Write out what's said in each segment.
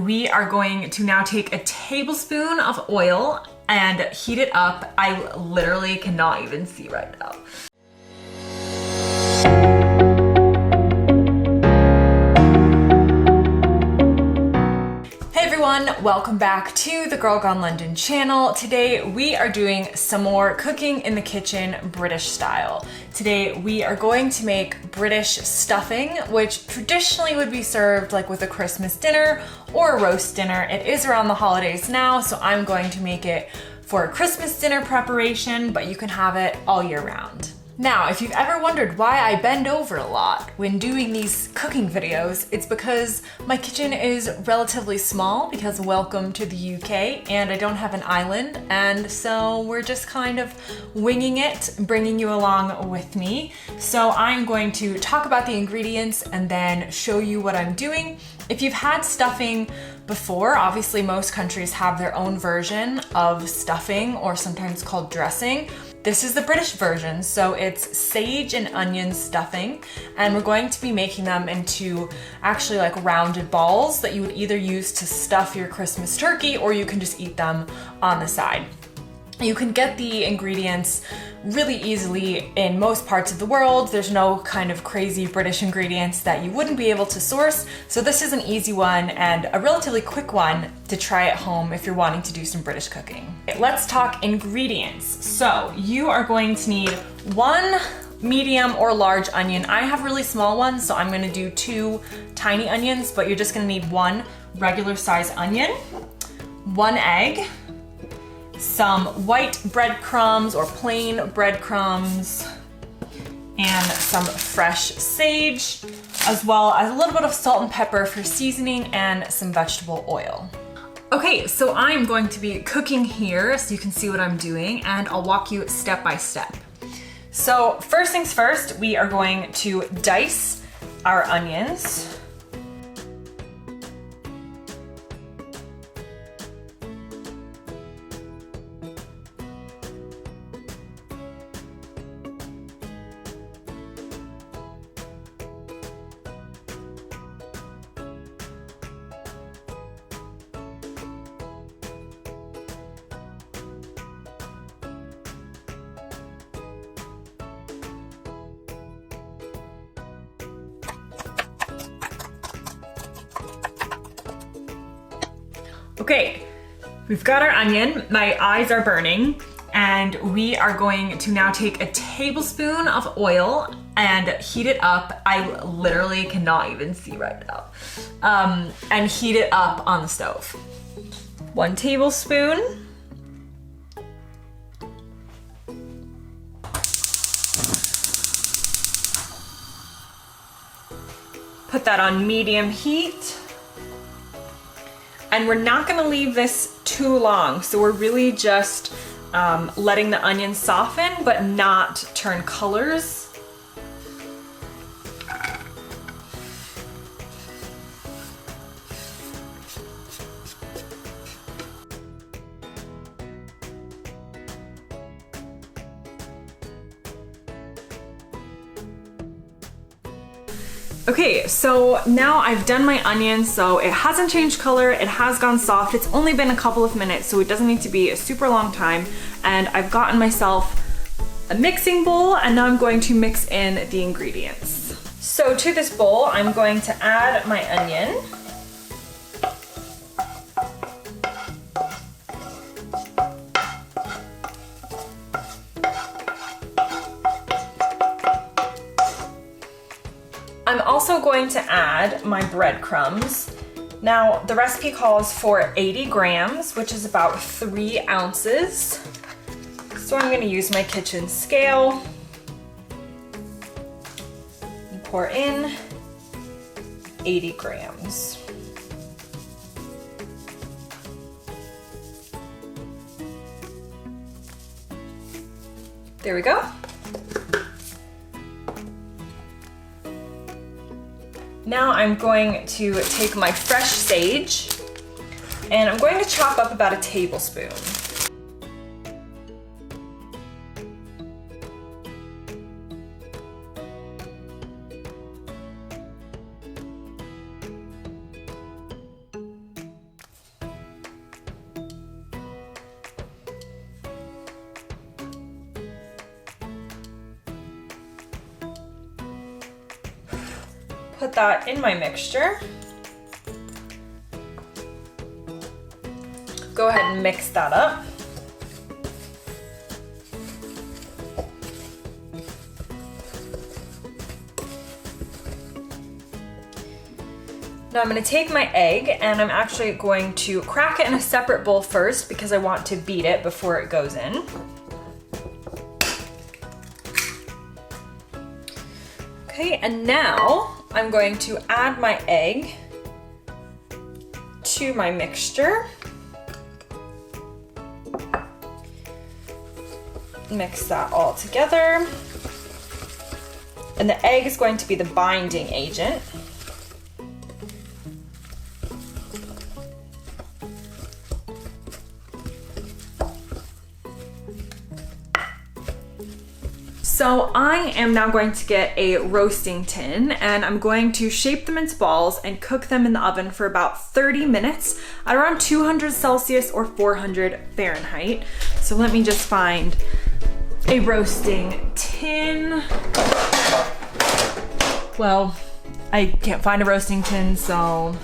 we are going to now take a tablespoon of oil and heat it up. I literally cannot even see right now. Welcome back to the Girl Gone London channel. Today we are doing some more cooking in the kitchen British style. Today we are going to make British stuffing, which traditionally would be served like with a Christmas dinner or a roast dinner. It is around the holidays now, so I'm going to make it for a Christmas dinner preparation, but you can have it all year round. Now, if you've ever wondered why I bend over a lot when doing these cooking videos, it's because my kitchen is relatively small because welcome to the UK and I don't have an island, and so we're just kind of winging it, bringing you along with me. So I'm going to talk about the ingredients and then show you what I'm doing. If you've had stuffing before, obviously most countries have their own version of stuffing, or sometimes called dressing. This is the British version, so it's sage and onion stuffing, and we're going to be making them into actually like rounded balls that you would either use to stuff your Christmas turkey, or you can just eat them on the side. You can get the ingredients really easily in most parts of the world. There's no kind of crazy British ingredients that you wouldn't be able to source. So this is an easy one and a relatively quick one to try at home if you're wanting to do some British cooking. Okay, let's talk ingredients. So you are going to need one medium or large onion. I have really small ones, so I'm gonna do 2 tiny onions, but you're just gonna need 1 regular size onion, 1 egg, some white breadcrumbs or plain breadcrumbs, and some fresh sage, as well as a little bit of salt and pepper for seasoning and some vegetable oil. Okay, so I'm going to be cooking here so you can see what I'm doing, and I'll walk you step by step. So first things first, we are going to dice our onions. Okay, we've got our onion. My eyes are burning, and we are going to now take a tablespoon of oil and heat it up. I literally cannot even see right now. And heat it up on the stove. 1 tablespoon. Put that on medium heat. And we're not gonna leave this too long, so we're really just letting the onion soften but not turn colors. Okay, so now I've done my onion, so it hasn't changed color, it has gone soft. It's only been a couple of minutes, so it doesn't need to be a super long time. And I've gotten myself a mixing bowl, and now I'm going to mix in the ingredients. So to this bowl, I'm going to add my onion. I'm also going to add my breadcrumbs. Now, the recipe calls for 80 grams, which is about 3 ounces. So I'm gonna use my kitchen scale and pour in 80 grams. There we go. Now I'm going to take my fresh sage and I'm going to chop up about a tablespoon. put that in my mixture. Go ahead and mix that up. Now I'm going to take my egg and I'm actually going to crack it in a separate bowl first because I want to beat it before it goes in. Okay, and now I'm going to add my egg to my mixture. Mix that all together. And the egg is going to be the binding agent. So I am now going to get a roasting tin and I'm going to shape them into balls and cook them in the oven for about 30 minutes at around 200 Celsius or 400 Fahrenheit. So let me just find a roasting tin. Well, I can't find a roasting tin, so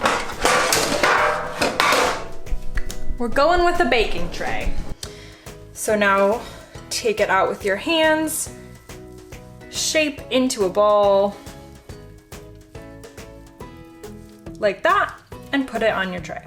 we're going with a baking tray. So now take it out with your hands, shape into a ball like that, and put it on your tray.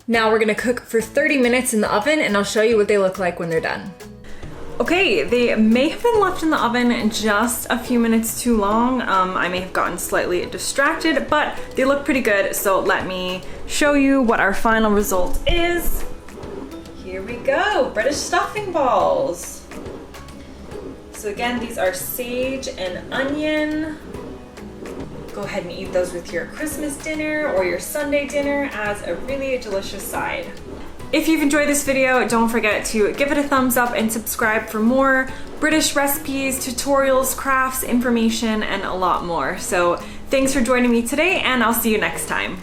Now we're gonna cook for 30 minutes in the oven and I'll show you what they look like when they're done. Okay, they may have been left in the oven just a few minutes too long. I may have gotten slightly distracted, but they look pretty good. So let me show you what our final result is. Here we go, British stuffing balls. So again, these are sage and onion. Go ahead and eat those with your Christmas dinner or your Sunday dinner as a really delicious side. If you've enjoyed this video, don't forget to give it a thumbs up and subscribe for more British recipes, tutorials, crafts, information, and a lot more. So thanks for joining me today, and I'll see you next time.